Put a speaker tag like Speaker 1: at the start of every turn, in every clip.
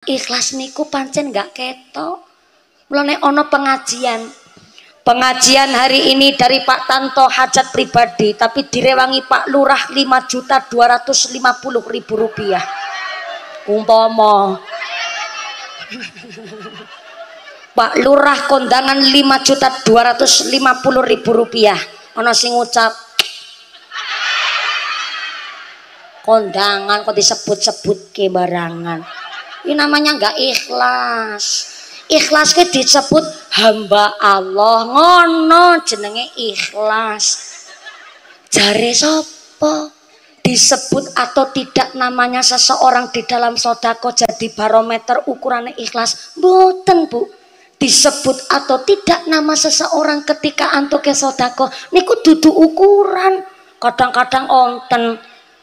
Speaker 1: Ikhlas niku pancen gak ketok. Mulane ono pengajian hari ini dari Pak Tanto hajat pribadi, tapi direwangi Pak Lurah 5.250.000 rupiah. Umpama Pak Lurah kondangan 5.250.000 rupiah. Ono sing ngucap kondangan kok disebut-sebut ke barangan. Ini namanya nggak ikhlas. Ikhlas ke disebut hamba Allah, ngono jenenge ikhlas. Jare sopo disebut atau tidak namanya seseorang di dalam sodako jadi barometer ukurannya ikhlas? Mboten, Bu. Disebut atau tidak nama seseorang ketika antuke sodako niku dudu ukuran. Kadang-kadang onten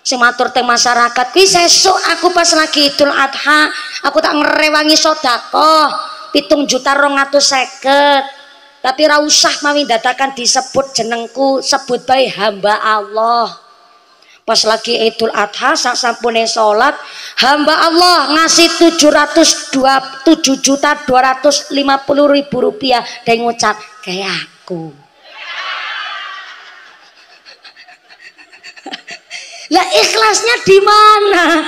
Speaker 1: sing matur teng masyarakat kuwi sesuk aku pas lagi Idul Adha aku tak ngrewangi sedekah 7.250.000, tapi ra usah mawi dadakan disebut jenengku, sebut bae hamba Allah. Pas lagi Idul Adha sak sampune salat hamba Allah ngasih 7.250.000 rupiah dan ngucap kayak aku. Lah ikhlasnya di mana?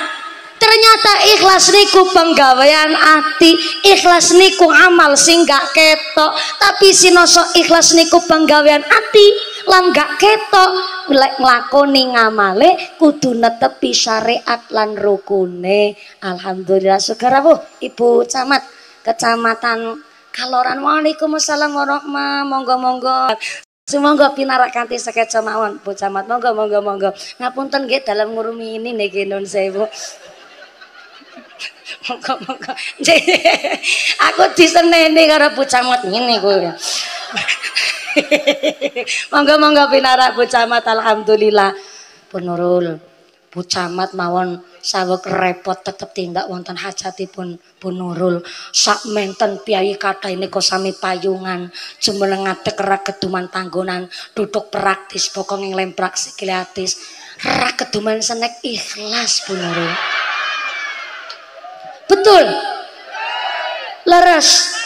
Speaker 1: Ternyata ikhlas niku penggawean ati, ikhlas niku amal sing gak ketok, tapi sinoso ikhlas niku penggawean ati lan gak ketok. Lek nglakoni ngamale kudu netepi syariat lan rukune. Alhamdulillah syukur Bu, Ibu Camat Kecamatan Kaloran. Waalaikumsalam warahmatullahi monggo-monggo. Semoga pinarak kanthi sekeca mawon Bu Camat, monggo. Ngapunten nggih dalam ngurumi ini niki nun sewu. Monggo. Aku diseneni karo Bu Camat ngene kuwi. Monggo pinarak Bu Camat, alhamdulillah. Bu Nurul, Bu Camat mawon saweg repot tetep tindak wonten hajatipun Bu Nurul. Sak menten piyai kathah nika sami payungan, jumeneng ngadeg rak keduman tanggonan, duduk praktis bokong ing lemprak sikile atis. Rak keduman senek ikhlas Bu Nurul. Betul. Leres.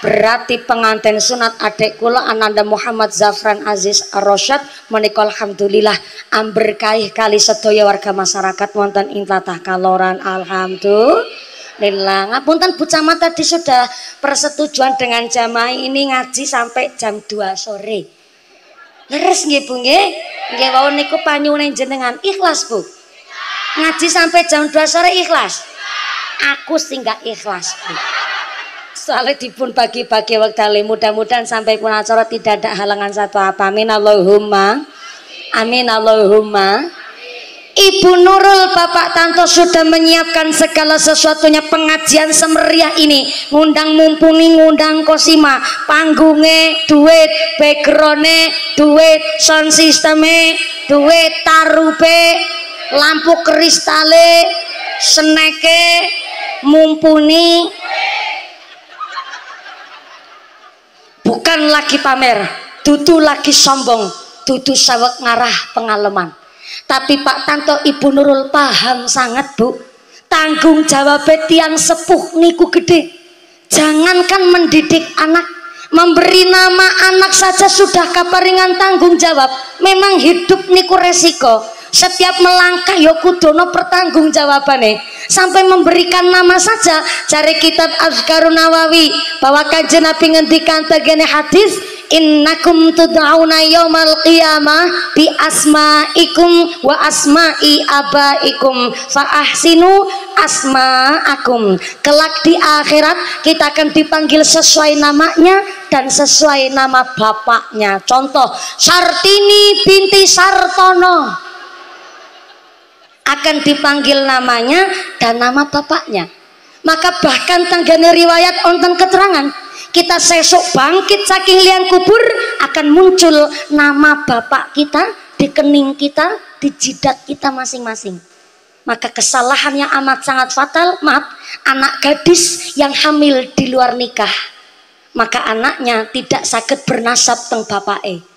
Speaker 1: Berarti pengantin sunat adik kula Ananda Muhammad Zafran Aziz Ar-Rasyad menika alhamdulillah amberkaih kali sedaya warga masyarakat wonten ing tlatah Kaloran. Alhamdulillah. Ngapunten Bu Camat tadi sudah persetujuan dengan jamaah ini ngaji sampai jam 2 sore. Leres nggih Bu nggih? Nggih wau niku panyuwun jenengan ikhlas Bu. Ngaji sampai jam 2 sore ikhlas. Aku sing gak ikhlas Bu. Soalnya dipun bagi-bagi wekdal, mudah-mudahan sampai pun acara tidak ada halangan satu apa. Amin Allahumma. Ibu Nurul, Bapak Tanto sudah menyiapkan segala sesuatunya. Pengajian semeriah ini ngundang mumpuni, ngundang kosima, panggungnya duit, backgroundnya duit, sound systemnya duit, tarube, lampu kristale, seneke mumpuni. Bukan lagi pamer, dudu lagi sombong, dudu sawek ngarah pengalaman. Tapi Pak Tanto Ibu Nurul paham sangat Bu, tanggung jawab tiang sepuh niku gede. Jangankan mendidik anak, memberi nama anak saja sudah kaparingan tanggung jawab. Memang hidup niku resiko. Setiap melangkah ya kudono pertanggung jawabane. Sampai memberikan nama saja cari kitab Azkarun Nawawi bahwa kanjeng Nabi ngendikan tegene hadis innakum tud'auna yaumal qiyamah bi asma'ikum wa asma'i abaikum fa ahsinu asma'akum. Kelak di akhirat kita akan dipanggil sesuai namanya dan sesuai nama bapaknya. Contoh Sartini binti Sartono akan dipanggil namanya dan nama bapaknya. Maka bahkan tanggane riwayat onten keterangan kita sesuk bangkit saking liang kubur akan muncul nama bapak kita di kening kita, di jidat kita masing-masing. Maka kesalahan yang amat sangat fatal, maaf, anak gadis yang hamil di luar nikah, maka anaknya tidak sakit bernasab teng bapake.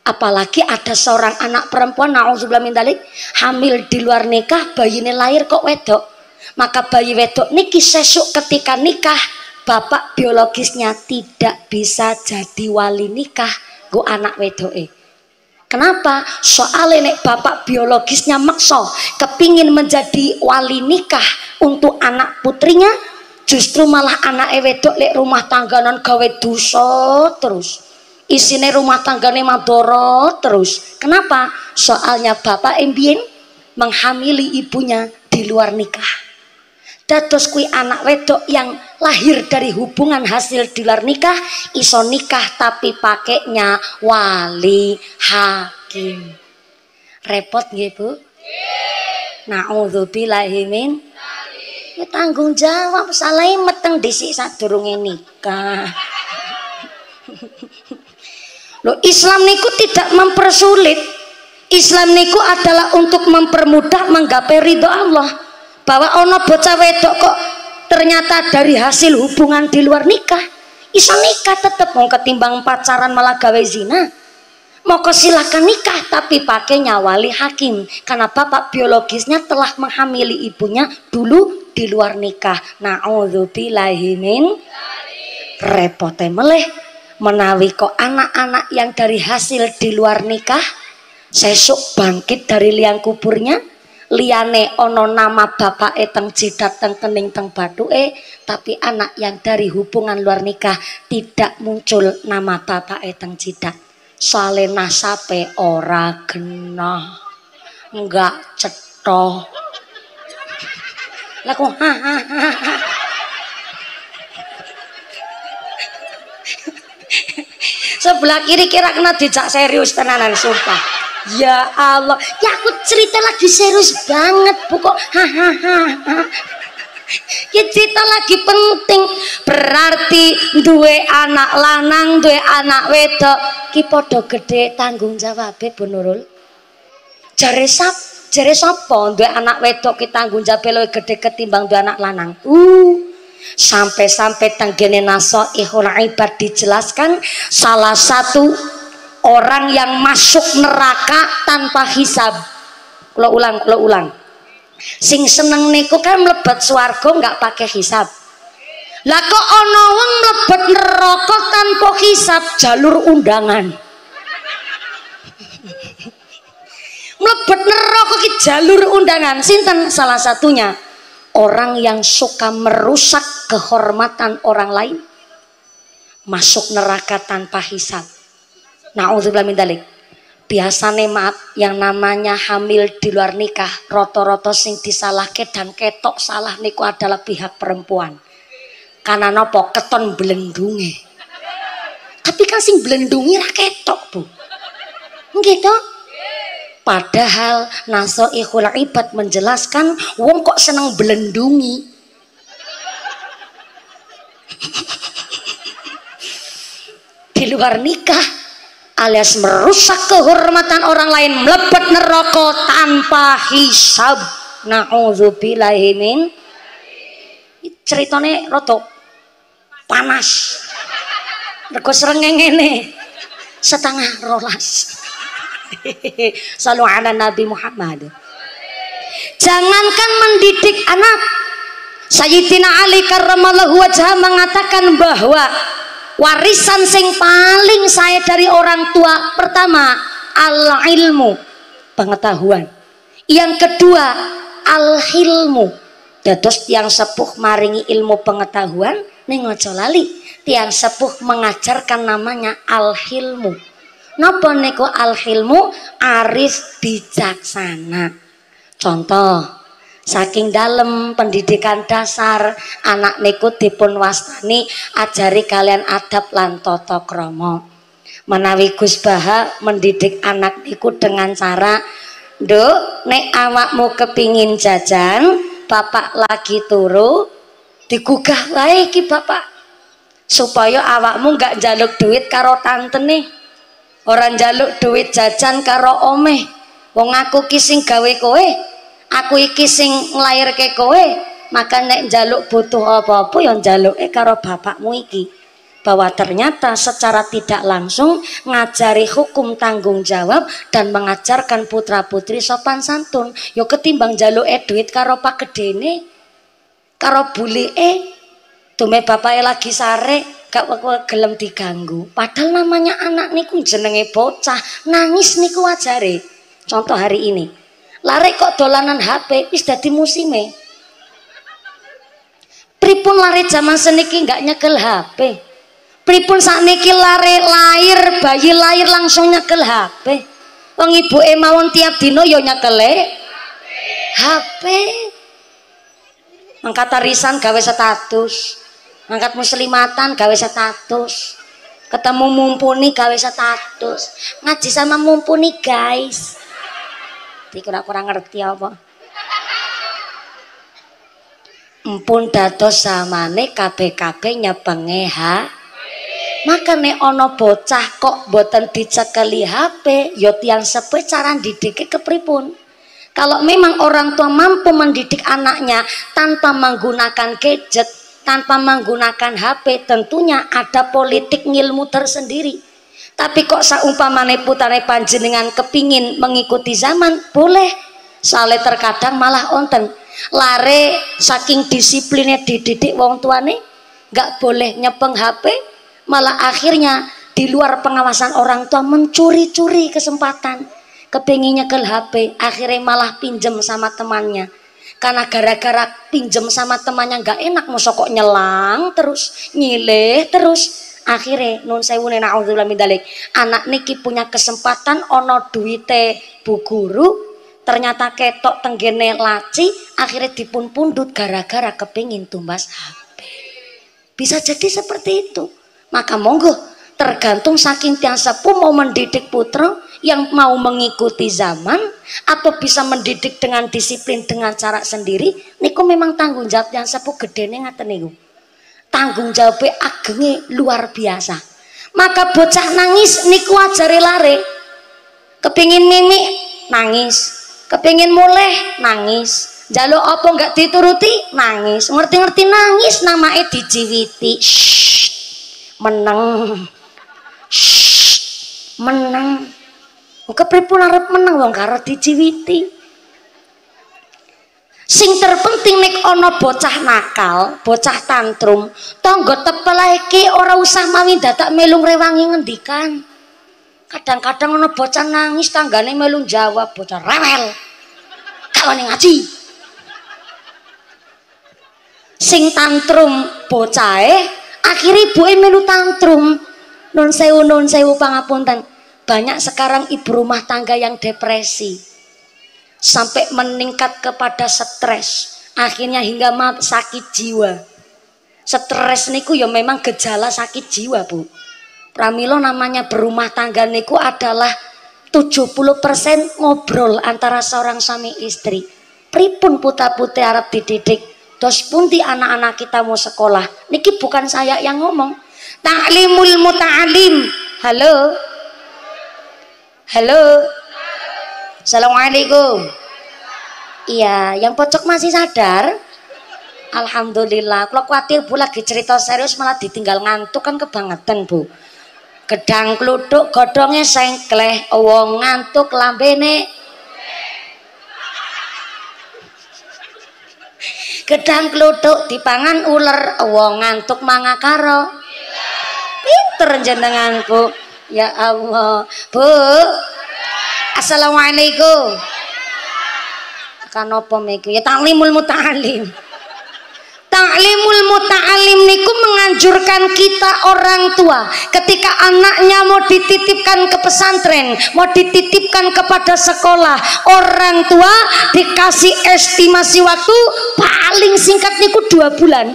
Speaker 1: Apalagi ada seorang anak perempuan, na'udzubillah min dzalik, hamil di luar nikah, bayinya lahir kok wedok. Maka bayi wedok niki sesuk ketika nikah, bapak biologisnya tidak bisa jadi wali nikah go anak wedoke. Kenapa? Soalnya nek bapak biologisnya maksa kepingin menjadi wali nikah untuk anak putrinya, justru malah anak wedok lek rumah tangganan gawe dosa terus. Isine rumah tanggane madoro terus. Kenapa? Soalnya bapak embien menghamili ibunya di luar nikah. Dados kui anak wedok yang lahir dari hubungan hasil di luar nikah iso nikah tapi pakainya wali hakim. Repot nggih Bu? Nauzubillahi min. Ya tanggung jawab, salah meteng dhisik sadurunge nikah. Loh, Islam niku tidak mempersulit. Islam niku adalah untuk mempermudah menggapai ridho Allah. Bahwa ono bocah wedok kok ternyata dari hasil hubungan di luar nikah iso nikah tetep, mau ketimbang pacaran malah gawe zina. Mau silakan nikah tapi pakainya wali hakim karena bapak biologisnya telah menghamili ibunya dulu di luar nikah. Nauzubillahi min. Repote meleh menawi kok anak-anak yang dari hasil di luar nikah sesuk bangkit dari liang kuburnya, liyane ono nama bapak teng jidat teng kening teng bathuke, tapi anak yang dari hubungan luar nikah tidak muncul nama bapak teng jidat. Soale nasabe ora genah, enggak cetha. Lah kok sebelah kiri kira kena dijak serius tenanan sumpah. Ya Allah, ya aku cerita lagi serius banget Bu kok hahaha. Ya cerita lagi penting. Berarti duwe anak lanang, duwe anak wedok ki padha gedhe tanggung jawabe Bu Nurul. Jare sapa duwe anak wedok ki tanggung jawabe luwih gedhe ketimbang duwe anak lanang. Sampai-sampai tenggene Nasaihul Ibad dijelaskan salah satu orang yang masuk neraka tanpa hisab. Lo ulang. Sing seneng niku kan mlebet swarga nggak pakai hisab. Lah kok ana wong mlebet neraka tanpa hisab, jalur undangan. Mlebet neraka ki jalur undangan. Sinten salah satunya? Orang yang suka merusak kehormatan orang lain. Masuk neraka tanpa hisab. Nauzubillah min dzalik. Biasane maaf yang namanya hamil di luar nikah roto-roto sing disalahke dan ketok salah niku adalah pihak perempuan. Karena nopo keton blendunge. Tapi kan sing blendungi ra ketok Bu. Nggih to? Padahal Nasaihul Ibad menjelaskan wong kok seneng blendungi. Di luar nikah alias merusak kehormatan orang lain, mlebet neraka tanpa hisab. Nauzubillahi min. Ceritane rada panas. Mergo srengenge setengah rolas. Sallu ala Nabi Muhammad. Jangankan mendidik anak, Sayyidina Ali karramallahu wajhah mengatakan bahwa warisan sing paling saya dari orang tua pertama al-ilmu, pengetahuan. Yang kedua al-hilmu. Dados tiang sepuh maringi ilmu pengetahuan ning aja lali. Tiang sepuh mengajarkan namanya al-hilmu. Napa niku al-hilmu? Arif bijaksana. Contoh, saking dalam pendidikan dasar anak niku dipun wastani ajari kalian adab lan tata krama. Menawi Gus Baha mendidik anak niku dengan cara, "Nduk, nek awakmu kepingin jajan, bapak lagi turu, digugah wae iki bapak. Supaya awakmu enggak njaluk duit karo tante nih. Ora njaluk duit jajan karo omeh. Wong aku ki sing gawe kowe. Aku iki sing nglairke kowe, maka nek njaluk butuh apa-apa ya njaluke karo bapakmu iki." Bahwa ternyata secara tidak langsung ngajari hukum tanggung jawab dan mengajarkan putra putri sopan santun. Yo ketimbang njaluke duit karo pak gedene, karo bulike tume bapake lagi sare gak gelem diganggu. Padahal namanya anak niku jenenge bocah, nangis niku wajare. Contoh hari ini. Lare kok dolanan HP wis dadi musime. Pripun lare zaman seniki gak nyekel HP? Pripun sakniki lare lahir, bayi lahir langsung nyekel HP? Wong ibuke mawon tiap dina ya nyekele HP. Angkat arisan gawe status, angkat muslimatan gawe status, ketemu mumpuni gawe status, ngaji sama mumpuni guys. Kurang ngerti apa? Empun dados samane kabeh-kabeh nyepenge makane ana bocah kok boten dicekeli HP ya tiyang sepuh cara didike kepripun. Kalau memang orang tua mampu mendidik anaknya tanpa menggunakan gadget, tanpa menggunakan HP, tentunya ada politik ngilmu tersendiri. Tapi kok saumpamane putane panjenengan kepingin mengikuti zaman, boleh. Soalnya terkadang malah onten lare saking disiplinnya dididik wong tuane nggak boleh nyepeng HP, malah akhirnya di luar pengawasan orang tua mencuri-curi kesempatan kepingin nyekel HP, akhirnya malah pinjem sama temannya. Karena gara-gara pinjem sama temannya nggak enak, mosok kok nyelang terus, nyileh terus. Akhirnya nun sewu na'udzubillah min dzalik, anak niki punya kesempatan ono duite bu guru, ternyata ketok tenggene laci, akhirnya dipun pundut gara-gara kepingin tumbas HP. Bisa jadi seperti itu. Maka monggo, tergantung saking tiang sepuh mau mendidik putra yang mau mengikuti zaman atau bisa mendidik dengan disiplin dengan cara sendiri, niku memang tanggung jawab tiang sepuh gedene ngaten niku. Tanggung jawabnya agenge luar biasa. Maka bocah nangis niku wajare lare. Kepingin mimik nangis, kepingin muleh nangis, jaluk apa enggak dituruti nangis, ngerti-ngerti nangis, namanya dijiwiti. Meneng, meneng. Kepripun arep meneng wong karo dijiwiti. Sing terpenting nek ana bocah nakal, bocah tantrum, tangga tepel iki ora usah mawi dadak melu ngrewangi ngendikan. Kadang-kadang ana bocah nangis tanggane melu jawab, bocah rewel. Kawane ngaji. Sing tantrum bocahe, akhire ibuke melu tantrum. Nun sewu pangapunten. Banyak sekarang ibu rumah tangga yang depresi. Sampai meningkat kepada stres, akhirnya hingga sakit jiwa. Stres niku ya memang gejala sakit jiwa, Bu. Pramila namanya berumah tangga niku adalah 70% ngobrol antara seorang suami istri. Pripun putra-putri arep dididik, dos pundi anak-anak kita mau sekolah. Niki bukan saya yang ngomong. Ta'limul muta'alim. Halo. Halo. Assalamualaikum. Iya, yang pojok masih sadar? Alhamdulillah. Kalau khawatir Bu lagi cerita serius malah ditinggal ngantuk kan kebangetan, Bu. Gedang kluduk godhonge sengkleh, wong ngantuk lambene. Gedang kluduk dipangan uler, wong ngantuk mangakaro. Pinter jenenganku. Ya Allah. Bu. Assalamualaikum. Kan apa meku? Ya ta'limul muta'alim. Ta'limul muta'alim niku menganjurkan kita orang tua ketika anaknya mau dititipkan ke pesantren, mau dititipkan kepada sekolah, orang tua dikasih estimasi waktu paling singkat niku 2 bulan.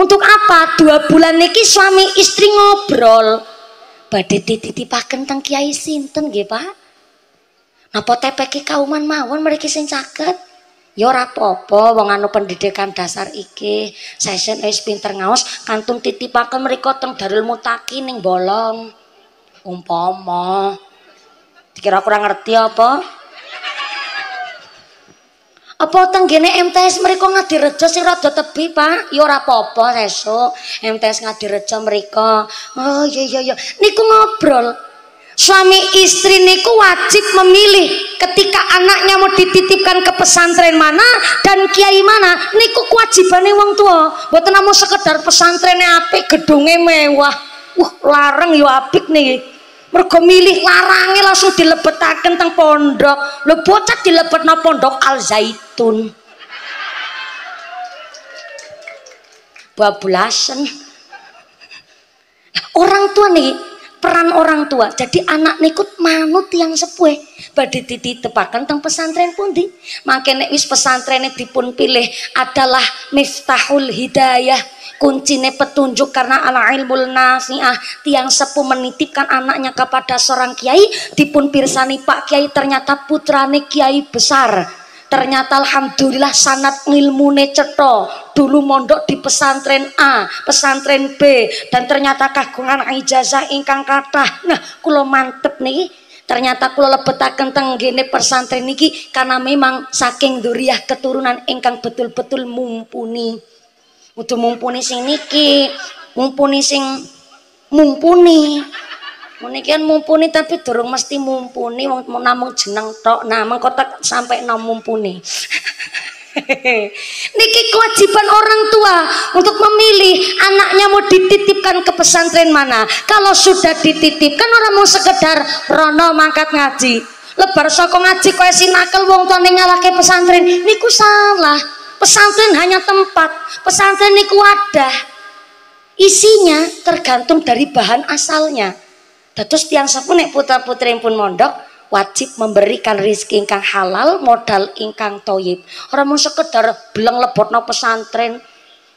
Speaker 1: Untuk apa? 2 bulan niki suami istri ngobrol. Badhe dititipaken teng Kiai sinten nggih, Pak? Napa tepeki kauman mawon mriki sing caket? Ya ora apa-apa wong anu pendidikan dasar iki, sesen wis pinter ngaos, kantun titipaken mriko teng Darul Mutaqin ning Bolong. Umpama dikira kurang ngerti apa? Apa tenggene MTS mriko Ngadirejo sing rada tebi, Pak? Ya ora apa-apa sesuk MTS Ngadirejo mriko. Oh iya. Niku ngobrol. Suami istri niku wajib memilih ketika anaknya mau dititipkan ke pesantren mana dan kiai mana. Niku kewajibane wong tua. Mboten namung sekedar pesantrennya apik, gedungnya mewah. Larang yo apik nih. Mergo milih larangnya langsung dilebetaken teng pondok. Lho bocah dilebetno pondok Al Zaitun. Bablasan. Orang tua nih, peran orang tua. Jadi anak nikut manut yang sepuh. Badhe dititepaken teng pesantren pundi. Mangke nek wis pesantrene dipun pilih adalah miftahul hidayah, kuncine petunjuk karena ala ilmul nafi'ah. Tiang sepuh menitipkan anaknya kepada seorang kiai, dipun pirsani Pak Kiai ternyata putrane kiai besar. Ternyata alhamdulillah sanad ngilmune cetha. Dulu mondok di pesantren A, pesantren B, dan ternyata kagungan ijazah ingkang kathah. Nah, kula mantep niki. Ternyata kula lebetaken teng ngene pesantren niki karena memang saking dzurriah keturunan ingkang betul-betul mumpuni. Kudu mumpuni sing niki, mumpuni sing mumpuni. Meniki kan mumpuni tapi durung mesti mumpuni, wong namung jeneng tok. Nah, mengko tak sampai nom mumpuni. Niki kewajiban orang tua untuk memilih anaknya mau dititipkan ke pesantren mana. Kalau sudah dititipkan orang mau sekedar rono mangkat ngaji. Lebar saka ngaji kowe sinakel wong tuane nyalahke pesantren. Niku salah. Pesantren hanya tempat. Pesantren niku wadah. Isinya tergantung dari bahan asalnya. Terus tiang sepuh nek putra-putri pun mondok wajib memberikan rezeki ingkang halal, modal ingkang thayyib. Ora mung sekedar beleng lebotno pesantren,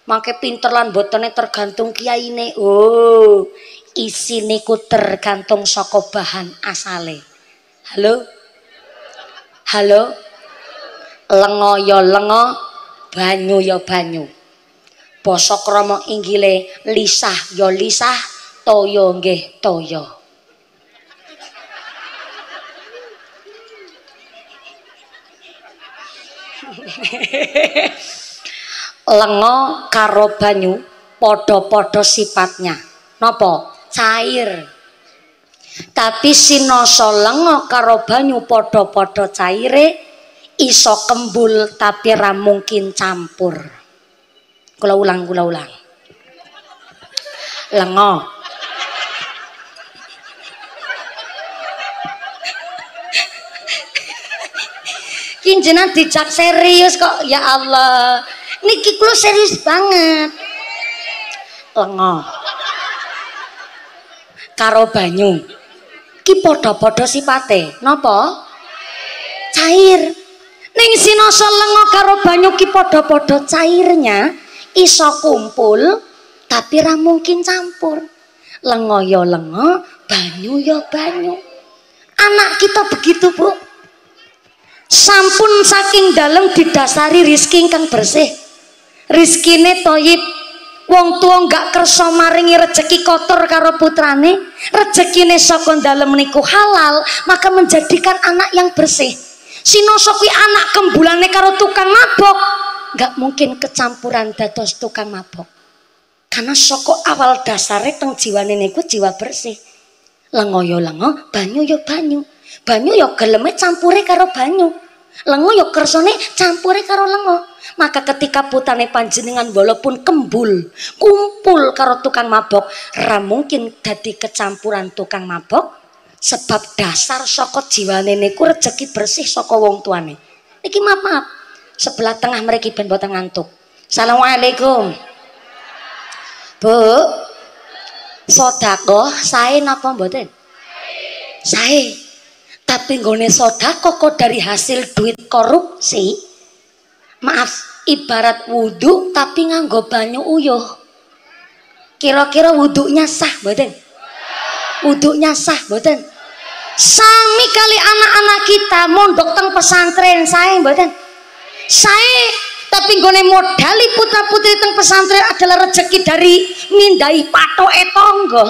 Speaker 1: mangke pinter lan botone tergantung kiyaine. Oh, isine ku tergantung saka bahan asale. Halo? Halo? Lengo ya lengo, banyu ya banyu. Basa krama inggile lisah ya lisah, toya nggih toya. Lengo karo banyu podo-podo sifatnya. Napa? Cair. Tapi sinoso lengo karo banyu podo-podo caire iso kembul tapi ra mungkin campur. Kula ulang. Lengo Kinjenan dijak serius kok, ya Allah. Niki kula serius banget. Lengo karo banyu ki padha-padha sipate. Napa? Cair. Ning sinoso lengo karo banyu ki padha-padha cairnya iso kumpul tapi ra mungkin campur. Lengo ya lengo, banyu ya banyu. Anak kita begitu, Bu. Sampun saking dalem didasari rizki ingkang bersih, rizkine thayyib. Wong tua nggak kersa maringi rezeki kotor karo putrane, rezekine saka dalem niku halal, maka menjadikan anak yang bersih. Sinoso kuwi anak kembulane karo tukang mabok, nggak mungkin kecampuran dados tukang mabok. Karena saka awal dasare teng jiwane niku jiwa bersih. Lengo ya lengo, banyu ya banyu. Banyu ya geleme campure karo banyu. Lengo ya kersane campure karo lengo. Maka ketika putane panjenengan walaupun kembul, kumpul karo tukang mabok, ra mungkin dadi kecampuran tukang mabok sebab dasar saka jiwane niku rezeki bersih saka wong tuane. Niki maaf. Sebelah tengah mriki ben boten ngantuk. Assalamualaikum. Bu. Sedekah sae napa mboten? Sae. Tapi nggone sedekah kok dari hasil duit korupsi. Maaf, ibarat wudhu tapi nganggo banyu uyuh. Kira-kira wudhunya sah mboten? Wudhunya sah mboten? Sami kali anak-anak kita mondok teng pesantren sae mboten? Sae, tapi nggone modali putra-putri teng pesantren adalah rezeki dari mindai patoke tangga.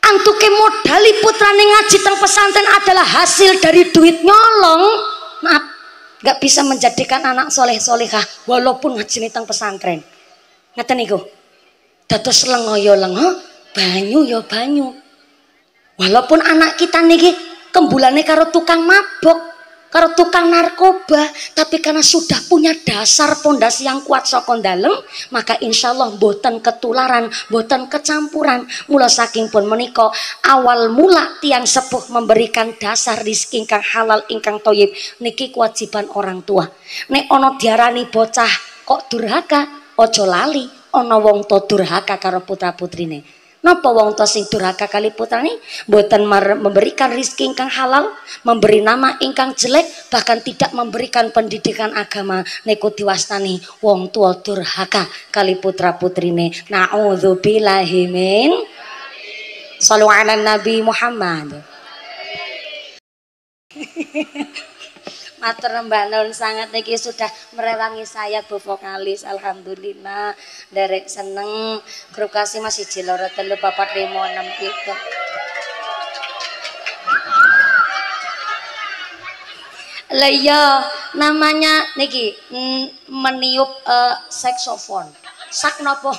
Speaker 1: Antuke modali putrane ngaji teng pesantren adalah hasil dari duit nyolong. Maaf, nggak bisa menjadikan anak soleh solehah walaupun ngaji teng pesantren. Ngeten niku. Dados lenga ya lenga, banyu ya banyu. Walaupun anak kita niki kembulane karo tukang mabok, karo tukang narkoba, tapi karena sudah punya dasar pondasi yang kuat saka dalem, maka insya Allah boten ketularan, boten kecampuran. Mula saking pun menika awal mula tiang sepuh memberikan dasar rizki ingkang halal ingkang thayyib niki kewajiban orang tua. Nek ana diarani bocah kok durhaka, aja lali ana wong to durhaka karo putra-putrine. Napa wong to sing durhaka kali putrane mboten memberikan rizki ingkang halal, memberi nama ingkang jelek, bahkan tidak memberikan pendidikan agama, niku diwastani wong tua durhaka kali putra-putrine. Nauzubillahi min. Shallu ala Nabi Muhammad. Matur Mbak Nun sangat niki sudah merewangi saya Bu vokalis. Alhamdulillah derek seneng grup kasih masih jiloro 3 4 5 6 gitu. Lah iya namanya niki meniup saksofon. Sak nopo?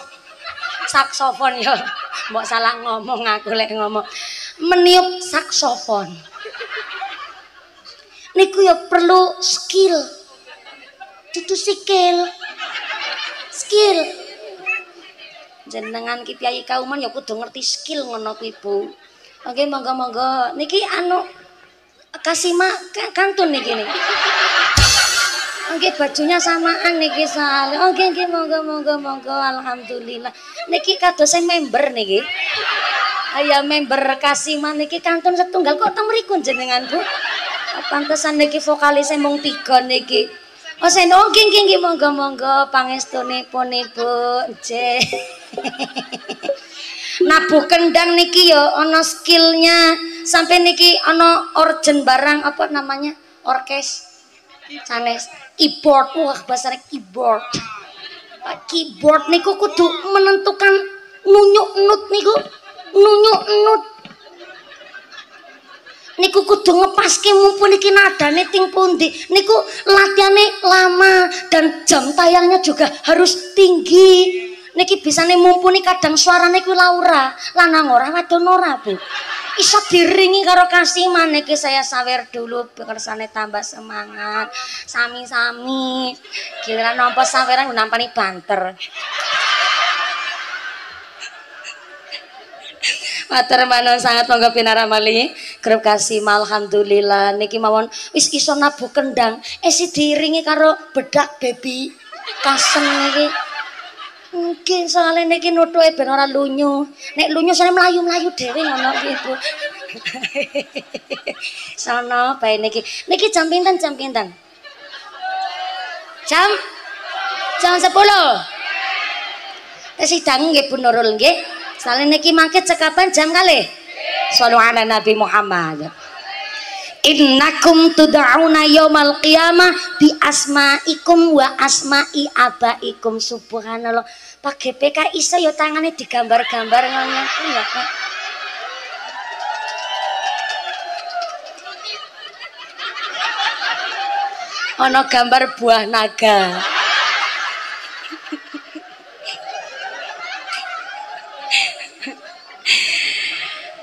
Speaker 1: Saksofon ya. Mbok salah ngomong aku lek ngomong. Meniup saksofon. Niku ya perlu skill, tutu skill. Jenengan ki piyai kauman ya kudu ngerti skill ngono kuwi Bu. Oke monggo-monggo niki anu kasima kantun niki nih. Oke bajunya samaan niki soal. Oke monggo alhamdulillah. Niki kados member niki. Aya member kasima niki kantun setunggal kok teng mriku jenengan Bu. Pantesan niki vokalis mung 3 niki. Oh seno nggih monggo pangestunipun Ibu. Nggih. Nabuh kendang niki ya ana skillnya. Sampai niki ana organ barang apa namanya? Orkes. Sanes keyboard wah bahasane keyboard. Keyboard niku kudu menentukan nunyuk nut niku. Nunyuk nut niku kudu ngepaske mumpuni iki nadane ting pundi. Niku latihane lama dan jam tayangnya juga harus tinggi. Niki bisane mumpuni kadang suarane kuwi Laura, lanang ora wadon ora Bu. Iso diringi karo kasiman niki saya sawer dulu kersane tambah semangat. Sami-sami. Giliran nampa saweran nampani banter. Matur manon sangat monggo pinaramali grup kasih alhamdulillah niki mawon wis iso nabuh kendang isi diiringi karo bedak baby kasem niki nggih soalé niki nuthuke ben ora lunyu nek lunyu sane mlayu-mlayu dhewe ngono iki Bu. Sono bae niki jam pinten jam 10 sidang nggih Bu Nurul nggih. Salin niki mangke cekapan jam kalih. Shallu ala Nabi Muhammad. Innakum tud'auna yaumal qiyamah bi asma'ikum wa asma'i abaikum. Subhanallah. Pak GPK iso ya tangane digambar-gambar ngono ya. Ana gambar buah naga.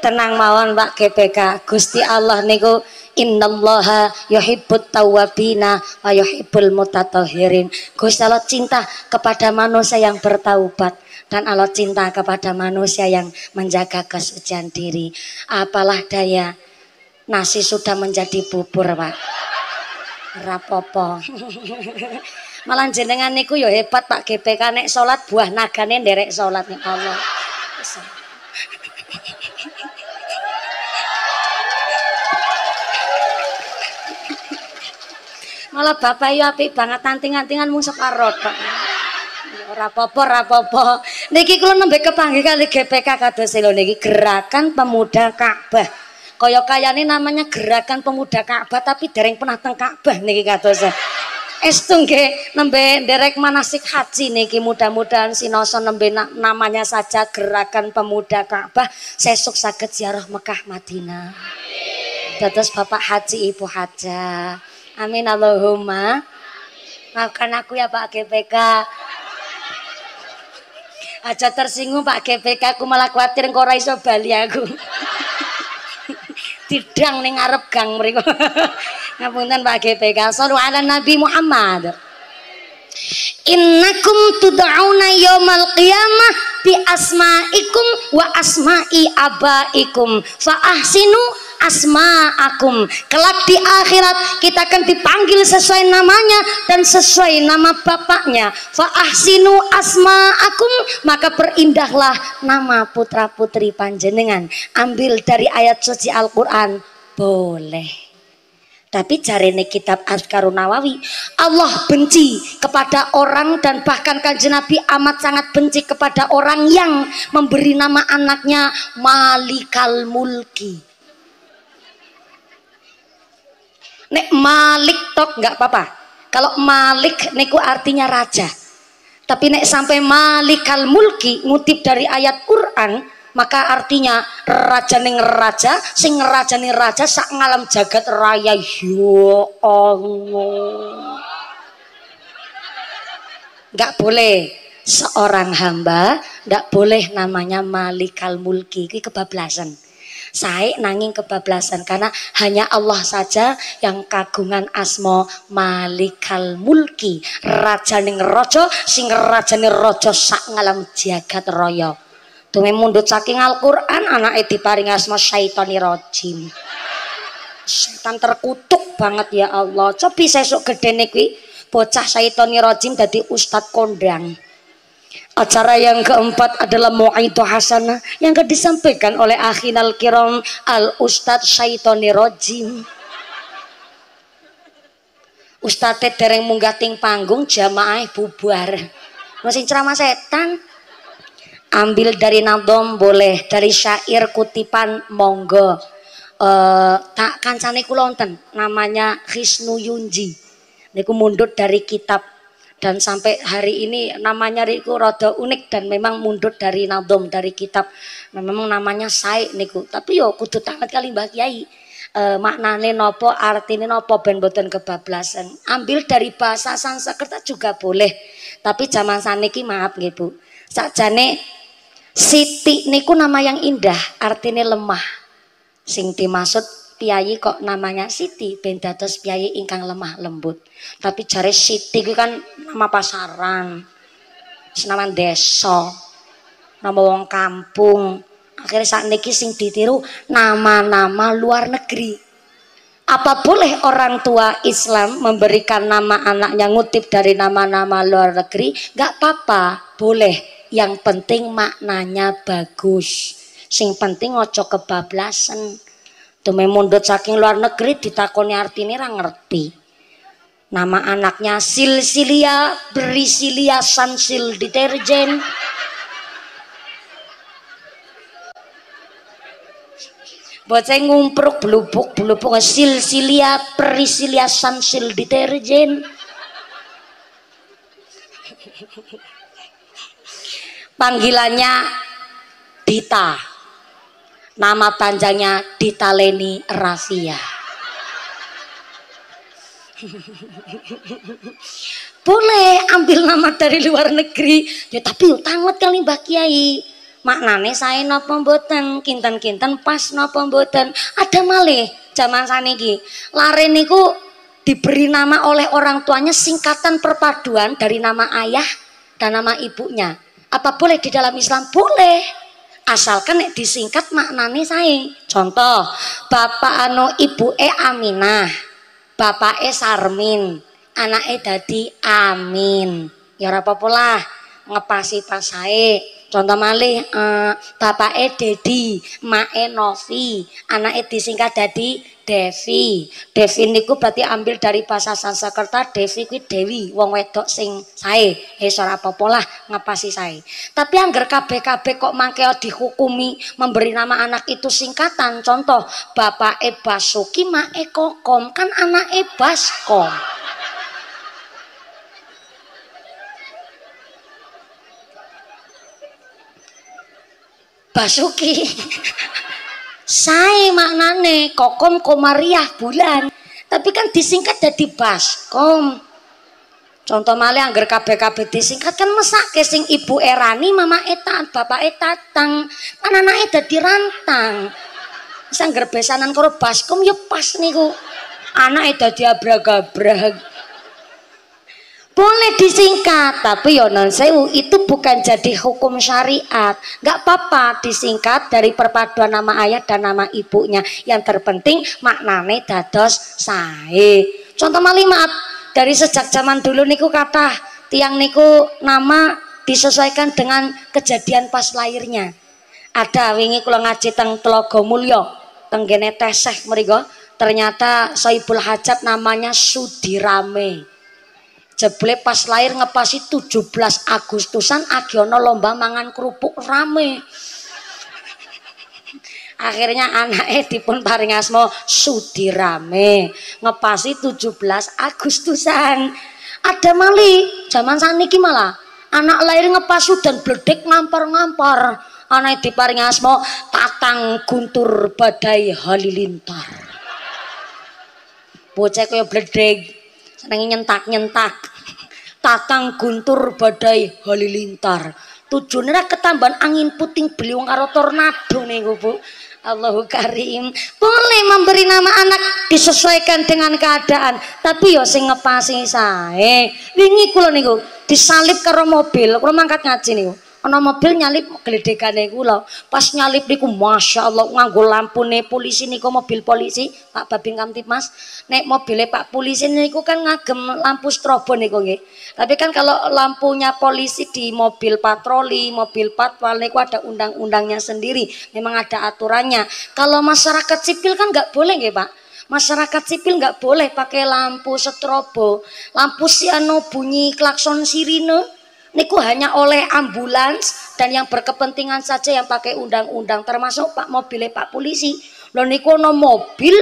Speaker 1: Tenang mawon Pak GPK. Gusti Allah niku innallaha yuhibbut tawwabina wa yuhibbul mutatahhirin. Gusti Allah cinta kepada manusia yang bertaubat dan Allah cinta kepada manusia yang menjaga kesucian diri. Apalah daya nasi sudah menjadi bubur Pak. Rapopo. Malah jenengan niku ya hebat Pak GPK nek salat buah nagane nderek salat nih Allah. Malah bapak yo apik banget anting-antingan mung separo tok. Ora apa-apa. Niki kula nembe kepanggih kali GPK kados lho niki Gerakan Pemuda Ka'bah. Kaya-kayane namanya Gerakan Pemuda Ka'bah tapi dereng pernah teng Ka'bah niki kados. Estu nggih nembe nderek manasik haji niki mudah-mudahan sinoso nembe namanya saja Gerakan Pemuda Ka'bah sesuk saged ziarah Mekah Madinah. Dados Bapak Haji Ibu Haja. Amin Allahumma. Maafkan aku ya Pak GPK. Aja tersinggung Pak GPK, aku malah kuatir engko ora iso bali aku. Tidang ning ngarep gang mriku. Ngapunten Pak GPK, shallu ala Nabi Muhammad. Innakum tud'auna yaumal qiyamah bi asma'ikum wa asma'i abaikum fa ahsinu asma'akum. Kelak di akhirat kita akan dipanggil sesuai namanya dan sesuai nama bapaknya. Fa ahsinu asma'akum, maka perindahlah nama putra putri panjenengan. Ambil dari ayat suci Al-Qur'an boleh. Tapi jarene kitab Azkarun Nawawi, Allah benci kepada orang dan bahkan Kanjeng Nabi amat sangat benci kepada orang yang memberi nama anaknya Malikal Mulki. Nek Malik tok nggak apa-apa. Kalau Malik niku artinya raja. Tapi nek sampai Malikal Mulki ngutip dari ayat Quran, maka artinya raja ning raja sing ngerajani raja sak ngalam jagat raya. Ya Allah, nggak boleh seorang hamba nggak boleh namanya Malikal Mulki. Ini kebablasan. Saya nanging kebablasan karena hanya Allah saja yang kagungan asma Malikal Mulki, raja ning raja sing ngerajani raja sak ngalam jagat raya. Tume mundut saking Al-Qur'an anake diparing asma Syaitonir Rajim. Setan terkutuk banget ya Allah. Cobi sesuk gedene kuwi bocah Syaitonir Rajim dadi ustad kondang. Acara yang keempat adalah Mau'idhah Hasanah yang akan disampaikan oleh akhinal kiram Al Ustad Syaitonir Rajim. Ustadz dereng munggah ting panggung jamaah bubar. Masih ceramah setan. Ambil dari nadom boleh, dari syair kutipan monggo. Tak kancane kula wonten namanya Khisnu Yunji. Niku mundut dari kitab dan sampai hari ini namanya niku rada unik dan memang mundut dari nadom dari kitab. Nah, memang namanya Saik niku. Tapi yo kudu tamat kali Mbah Kiai. Maknane nopo, artine nopo ben boten kebablasan. Ambil dari bahasa Sanskerta juga boleh. Tapi zaman saniki maaf nggih Bu. Sakjane Siti niku nama yang indah, artinya lemah. Sing dimaksud piyayi kok namanya Siti, ben dados piyayi ingkang lemah lembut. Tapi jare Siti ku kan nama pasaran, nama desa, nama wong kampung. Akhirnya saat niki sing ditiru nama-nama luar negeri. Apa boleh orang tua Islam memberikan nama anaknya ngutip dari nama-nama luar negeri? Gak apa-apa, boleh. Yang penting maknanya bagus. Sing penting ojo kebablasan. Tume mundut saking luar negeri ditakoni artine ra ngerti. Nama anaknya Silsilia, Brisilia Sunsil deterjen. Bocah ngumpruk blubuk Silsilia, Brisilia Sunsil deterjen. Panggilannya Dita, nama panjangnya Dita Leni Rafia. Boleh ambil nama dari luar negeri ya, tapi utanget kali Mbah Kiai. Maknane saya napa mboten, kinten-kinten pas napa mboten. Ada malih zaman saniki lare niku diberi nama oleh orang tuanya singkatan perpaduan dari nama ayah dan nama ibunya. Apa boleh di dalam Islam? Boleh. Asalkan nek disingkat maknane sae. Contoh, bapak ibu Aminah, bapak Sarmin, anake dadi Amin. Ya ora apa-apa lah, ngepasi pas sae. Contoh malih bapak Dedi, mae Novi, anake disingkat dadi Devi. Devi niku berarti ambil dari bahasa Sanskerta. Devi kuwi Dewi, wong wedok sing sae. Ora apa-apa lah ngapasi sae. Tapi angger kabeh-kabeh kok mangke dihukumi memberi nama anak itu singkatan. Contoh, bapake Basuki, mae Kokom, kan anake Baskom. Basuki. Sae maknane Kokom Komariah bulan. Tapi kan disingkat jadi Baskom. Contoh malih angger kabeh-kabeh disingkat kan mesake sing ibu Erani, mama Etat, bapak Etatang, kan anake dadi rantang. Wis angger besanan karo baskom ya pas niku. Anake dadi abrag-abrag. Boleh disingkat, tapi ya non sewu itu bukan jadi hukum syariat. Nggak apa-apa disingkat dari perpaduan nama ayah dan nama ibunya. Yang terpenting maknane dados sae. Contoh malih maaf, dari sejak zaman dulu niku kata tiang niku nama disesuaikan dengan kejadian pas lahirnya. Ada wingi kula ngaji teng Telaga Mulya, teng kene Teseh mriku, ternyata Soibul Hajat namanya Sudirame. Jebule pas lahir ngepasi 17 Agustusan agiono lomba mangan kerupuk rame. Akhirnya anaknya dipun paring asma Sudirame. Ngepasi 17 Agustusan. Ada mali zaman saniki malah anak lahir ngepasu dan bledek ngampar-ngampar. Anaknya diparing asma Tatang Guntur Badai Halilintar. Bocah kaya bledek seneng nyentak-nyentak. Tatang Guntur Badai Halilintar. Tujuane ra ketambahan angin puting beliung karo tornado niku, Bu. Allahu Karim. Boleh memberi nama anak disesuaikan dengan keadaan, tapi yo sing ngepasi sae. Wingi kula niku disalip karo mobil, kula mangkat ngaji niku. Ana mobil nyalip gledhekane kula. Pas nyalip niku masyaallah nganggo lampune polisi niku, mobil polisi Pak Babing Kamtibmas. Nek mobile Pak polisi niku kan ngagem lampu strobo niku nggih. Tapi kan kalau lampunya polisi di mobil patroli, mobil patwal niku ada undang-undangnya sendiri. Memang ada aturannya. Kalau masyarakat sipil kan nggak boleh nggih, Pak. Masyarakat sipil nggak boleh pakai lampu strobo. Lampu siano bunyi klakson sirine niku hanya oleh ambulans dan yang berkepentingan saja yang pakai undang-undang, termasuk Pak mobilnya Pak polisi. Lho niku ono mobil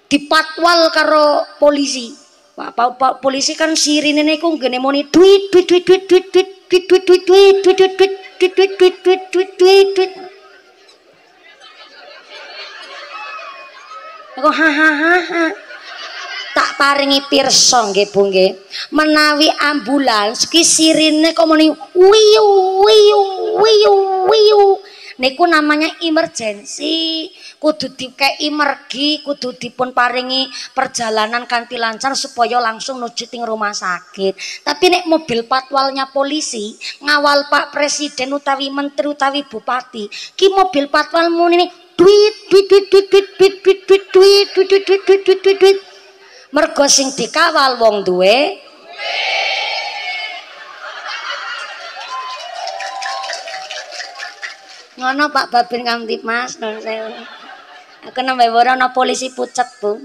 Speaker 1: dipatwal karo polisi. Pak polisi kan sirine niku ngene muni duit duit duit duit duit duit duit duit duit duit duit duit duit duit duit duit duit duit duit. Aku hahaha. Tak paringi pirsa nggih Bu nggih. Menawi ambulans ki sirine kok muni wiu wiu wiu wiu. Niku namanya emergency. Kudu dikei mergi, kudu dipun paringi perjalanan kanthi lancar supaya langsung nuju ting rumah sakit. Tapi nek mobil patwalnya polisi, ngawal Pak Presiden utawi menteri utawi bupati, ki mobil patwal muni duit duit duit duit duit duit duit duit duit duit duit duit duit duit duit duit. Mergo sing dikawal wong duwe ngono Pak Babin Kamtibmas non sewu. Aku nambah ora ana polisi pucet, Bu.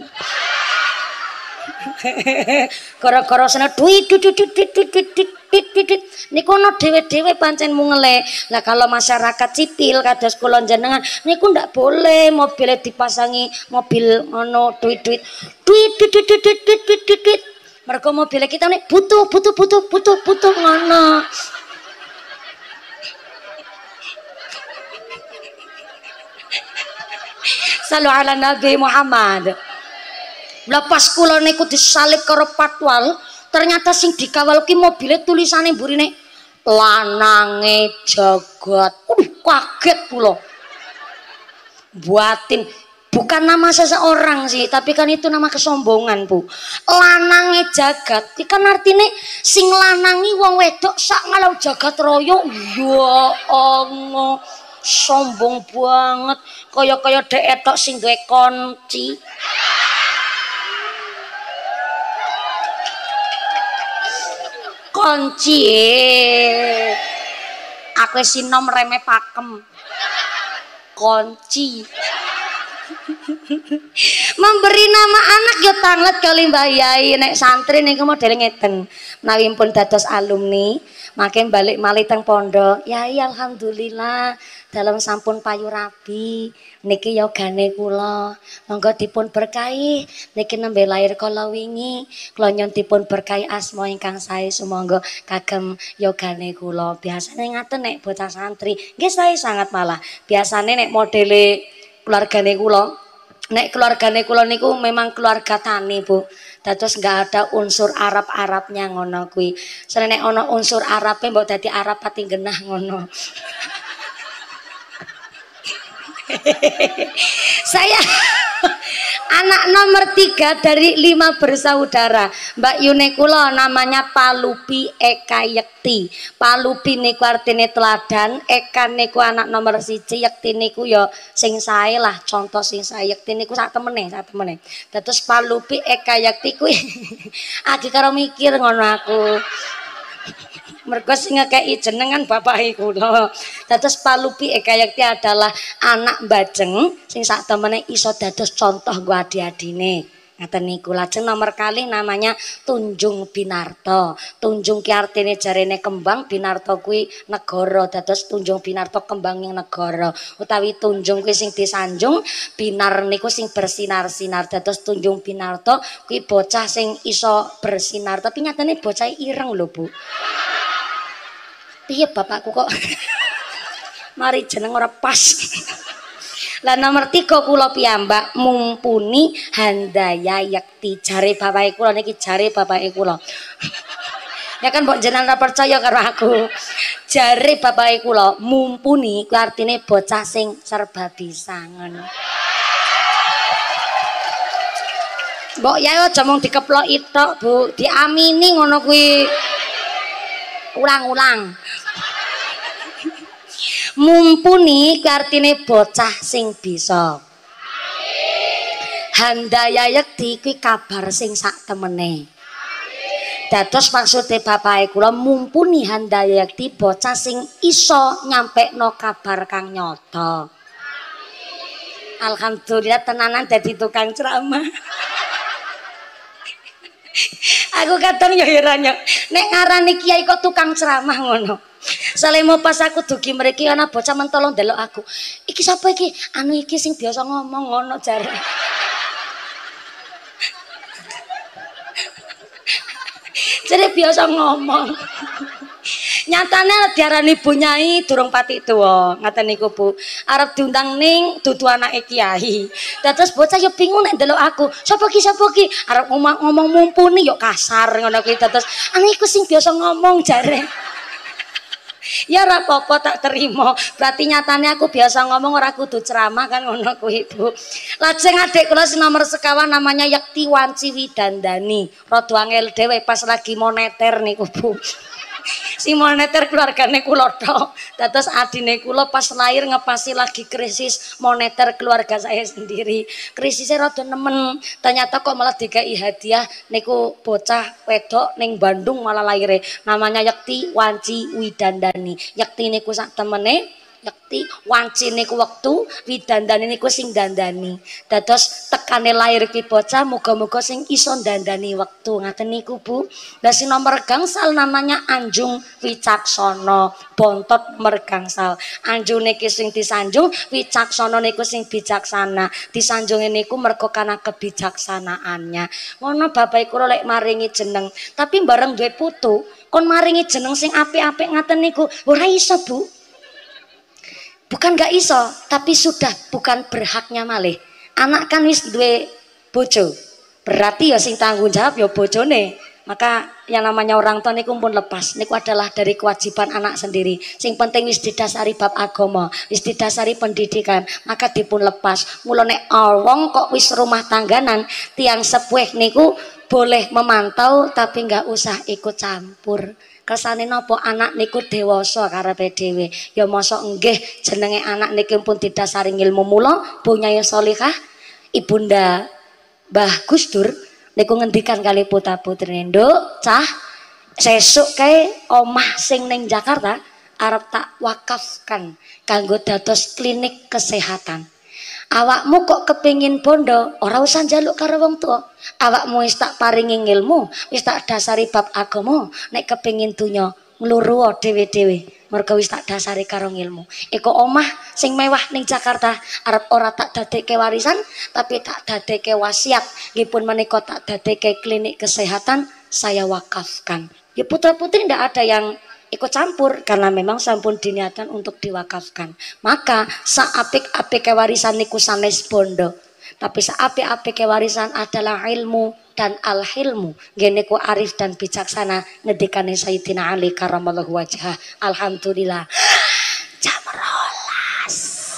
Speaker 1: Gara-gara sene duit duit duit duit duit duit duit niku ana dhewe-dhewe pancen mungele. Lah kalau masyarakat sipil kados kula jenengan niku ndak boleh mobilnya dipasangi mobil ngono duit duit duit duit duit duit duit duit duit duit duit. Mergo mobilnya kita nek butuh butuh butuh butuh butuh ngono. Sallu ala Nabi Muhammad. Lepas kula niku disalib karo patwal, ternyata sing dikawal ki mobilnya tulisane mburine lanange jagat. Kaget kula. Buatin bukan nama seseorang sih, tapi kan itu nama kesombongan, Bu. Lanange jagat, iki kan artine sing lanangi wong wedok sak ngalau jagat raya. Ya Allah, sombong banget. Kaya-kaya dek etok sing duwe konci. Konci aku sinom reme pakem kunci. Memberi nama anak yo tanglet kali Mbah Yai. Nek santri niku model ngeten. Menawi pun dados alumni, makin balik malih teng pondok. Yai alhamdulillah dalam sampun payu rabi. Niki yogane kula. Monggo dipun berkahi. Niki nembe lair kala wingi. Kula nyuwun dipun berkahi asma ingkang sae sumangga kagem yogane kula. Biasane ngaten nek bocah santri. Nggih sae sangat malah. Biasane nek modele keluargane kula Nek keluargane kula niku memang keluarga tani, Bu. Dados nggak ada unsur Arab-Arabnya ngono kuwi. Nek ana unsur Arabe mbok dadi Arab pati genah ngono. Saya anak nomor 3 dari 5 bersaudara. Mbak Yune kula namanya Palupi Eka Yekti. Palupi niku artine teladan, Eka niku anak nomor 1, Yekti niku ya sing sae lah, contoh sing sae. Yekti niku sak temene. Dados Palupi Eka Yekti kuwi agi karo mikir ngono aku. Mergo sing ngekeki jeneng kan bapake kula. Dados Palupi Eka Yekti adalah anak bajeng sing sak temene iso dados contoh nggo adi-adine. Ngaten niku. Lajeng nomor kali namanya Tunjung Binarto. Tunjung ki artine jarene kembang, Binarto kuwi negara. Dados Tunjung Binarto kembang ing negara. Utawi Tunjung kuwi sing disanjung, binar niku sing bersinar-sinar. Dados Tunjung Binarto kuwi bocah sing iso bersinar, tapi nyatane bocah ireng lho, Bu. Piye bapakku kok mari jeneng ora pas. Lah nomor 3 kula piyambak mumpuni Handaya Yekti. Jare bapake kula niki, jare bapake kula. Ya kan mbok jenengan ora percaya karo aku. Jare bapake kula mumpuni kuwi artine bocah sing serba bisa ngono. Mbok ya aja mung dikeploki tok, Bu. Diamini ngono kuwi. Ulang-ulang. Mumpuni artine bocah sing bisa. Handaya Yekti kuwi kabar sing sak temene. Dados maksude bapake kula mumpuni Handaya Yekti bocah sing iso nyampekno kabar kang nyata. Alhamdulillah tenanan dadi tukang ceramah. Aku kadang ya heran ya, nek ngarani kiai kok tukang ceramah ngono. Salemo pas aku dugi mriki ana bocah mentolo ndelok aku. Iki sapa iki? Anu iki sing biasa ngomong ngono jare. Jare biasa ngomong. Nyatane diarani Bu Nyai durung pati tuwa, ngaten niku Bu. Arep diundang ning dudu anake kiai. Dados bocah ya bingung nek ndelok aku. Sapa ki? Arep ngomong mumpuni ya kasar ngono kuwi. Dados anu iku sing biasa ngomong jare. Ya ora apa-apa tak terima. Berarti nyatane aku biasa ngomong ora kudu ceramah kan ngono kuwi Bu. Lajeng adik kula sing nomor sekawan namanya Yekti Wanci Widandani. Rada angel dhewe pas lagi moneter niku Bu. Si moneter keluargane kula tok. Dados adine kula pas lahir ngepasi lagi krisis moneter keluarga saya sendiri. Krisisnya rada nemen. Ternyata kok malah dikai hadiah niku bocah wedok ning Bandung malah lahire. Namanya Yekti Wanci Widandani. Yekti niku sak temene Yekti Wanci niku wektu, Widandani niku sing dandani. Dados tekane lahir ki bocah muga-muga sing iso dandani wektu. Ngaten niku Bu. Lah sing nomor gangsal namanya Anjung Wicaksono, bontot mergangsal. Anjung niki sing disanjung, Wicaksono niku sing bijaksana. Disanjunge niku mergo kana kebijaksanaannya. Ngono bapak kula lek maringi jeneng, tapi bareng duwe putu, kon maringi jeneng sing apik-apik ngaten niku ora iso Bu. Bukan gak iso, tapi sudah bukan berhaknya malih. Anak kan wis duwe bojo. Berarti ya sing tanggung jawab ya bojone. Maka yang namanya orang tua niku pun lepas. Niku adalah dari kewajiban anak sendiri. Sing penting wis didasari bab agama, wis didasari pendidikan, maka dipun lepas. Mula nek wong kok wis rumah tangganan, tiang sepuh niku boleh memantau tapi nggak usah ikut campur. Kesane napa anak niku dewasa karepe dhewe. Ya mosok nggih jenenge anak niki pun didasari ilmu. Mula Bu Nyai Sholihah Ibunda Mbah Gus Dur niku ngendikan kali putra-putrine, "Nduk, cah, sesuk kae omah sing ning Jakarta arep tak wakafkan kanggo dados klinik kesehatan. Awakmu kok kepingin bondo, ora usah njaluk karo wong tua. Awakmu wis tak paringi ilmu, wis tak dasari bab agama, nek kepingin dunya ngluruh dhewe-dhewe. Mergo wis tak dasari karo ilmu. Eko omah sing mewah ning Jakarta arep ora tak dadekke warisan, tapi tak dadekke wasiat. Nggih pun menika tak dadekke klinik kesehatan, saya wakafkan." Ya putra-putri ndak ada yang ikut campur karena memang sampun diniatkan untuk diwakafkan. Maka saapik-apik warisan niku sanes bondo. Tapi seapi-api kewarisan adalah ilmu dan al-hilmu. Gene ku arif dan bijaksana ngedikane Sayyidina Ali karamallahu wajhah. Alhamdulillah. Jam 12.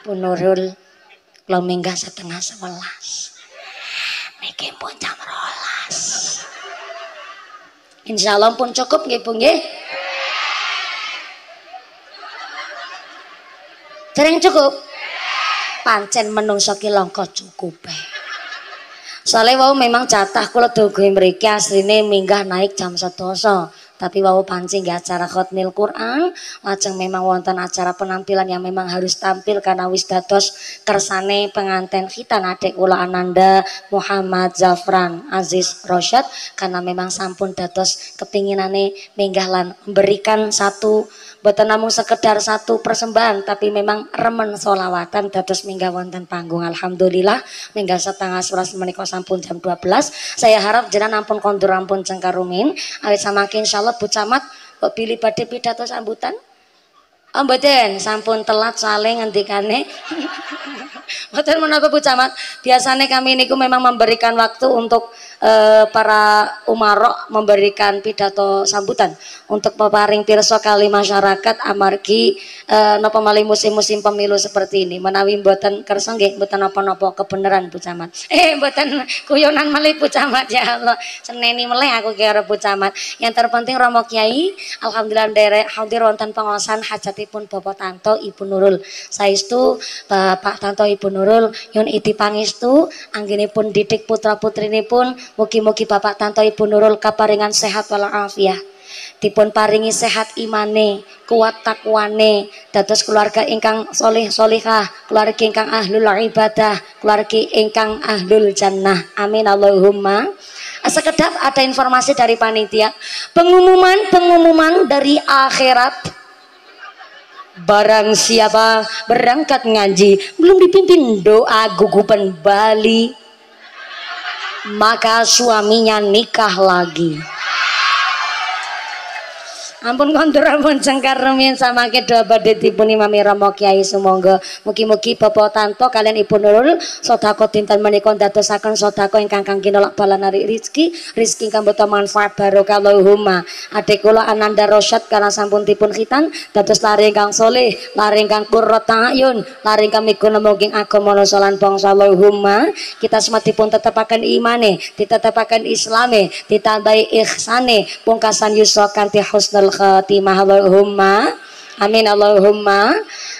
Speaker 1: Punurul kula minggah 10:30. Niki pun jam 12. Insyaallah pun cukup nggih Bu nggih. Dereng cukup. Pancen menungso ki langka cukupe. Soale wau memang jatah kula dogo mriki asline minggah naik jam 11. Tapi wau pancing nggih acara khotmil Quran, lajeng memang wonten acara penampilan yang memang harus tampil karena wis dados kersane pengantin khitan adik kula Ananda Muhammad Zafran Aziz Rosyad, karena memang sampun dados kepinginane minggah lan memberikan satu boten namung sekedar satu persembahan tapi memang remen solawatan dados minggah wonten panggung. Alhamdulillah minggah 10:30 menika sampun jam 12. Saya harap jenengan ampun kondur ampun cengkarumin awit samangke insyaallah Bu Camat kok pilih badhe pidato sambutan. Oh mboten, sampun telat saling ngendikane. Mboten menapa Bu Camat. Biasanya kami niku memang memberikan waktu untuk para umarok memberikan pidato sambutan untuk peparing pirsa kali masyarakat amargi napa malih musim-musim pemilu seperti ini. Menawi mboten kersa nggih mboten napa-napa kebenaran Bu Camat. Mboten guyonan malih Bu Camat, ya Allah. Seneni meleh aku kira Bu Camat. Yang terpenting Romo Kiai alhamdulillah derek hadir wonten pengaosan hajatipun Bapak Tanto Ibu Nurul. Saestu Bapak Tanto Ibu Nurul nyun iti pangestu anggenipun didik putra-putrinipun. Mugi-mugi Bapak Tanto Ibu Nurul kaparingan sehat walafiat. Dipun paringi sehat imane, kuat takwane, dados keluarga ingkang solih solihah, keluarga ingkang ahlul ibadah, keluarga ingkang ahlul jannah. Amin Allahumma. Sekedap ada informasi dari panitia, pengumuman dari akhirat. Barang siapa berangkat ngaji belum dipimpin doa gugupan Bali, maka suaminya nikah lagi. Ampun kondur ampun cengkar rumiyin samangke doa badhe dipun imami Rama Kyai sumangga mugi-mugi Bapak Tanto kalian Ibu Nurul sedekah dinten menika ndadosaken sedekah ingkang kangge nolak balanari rezeki ingkang boten manfaat barokah Allahumma. Adik kula Ananda Rosyad karena sampun dipun khitan dados lare ingkang saleh, lare ingkang qurrat ayun, lare ingkang miguna mungking agama lan bangsa Allahumma. Kita semua dipun tetepaken imane, ditetepaken islame, ditambahi ihsane, pungkasan yusra kanthi husnul khatimah Allahumma. Amin Allahumma.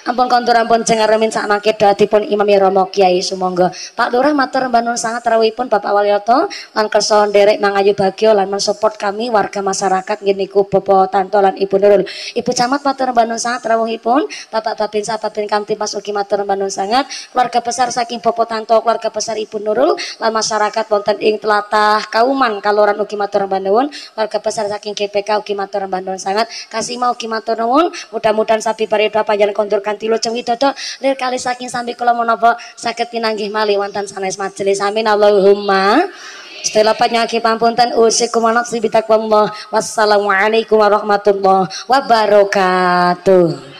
Speaker 1: Ampun kondur ampun cengaremin sakmangke doatipun Imam Romo Kyai sumangga. Pak Lurah matur mbanun sangat rawuhipun Bapak Walioto lan kersa nderek mangayu bagya lan mensupport kami warga masyarakat nggih niku Bapak Tanto lan Ibu Nurul. Ibu Camat matur mbanun sangat rawuhipun. Bapak Babinsa Babin Kamtipas ugi matur mbanun sangat. Keluarga besar saking Bapak Tanto, keluarga besar Ibu Nurul lan masyarakat wonten ing tlatah Kauman Kaloran ugi matur mbanun. Keluarga besar saking GPK ugi matur mbanun sangat. Kasima ugi matur nuwun. Mudah-mudahan sapi paridha panjenengan kondur kanthi lujeng widodo lir kali saking sambi kula menapa saged pinanggih malih wonten sanes majelis. Amin Allahumma. Setelah penyakit pampunten usikum anak sibitakumullah. Wassalamualaikum warahmatullahi wabarakatuh.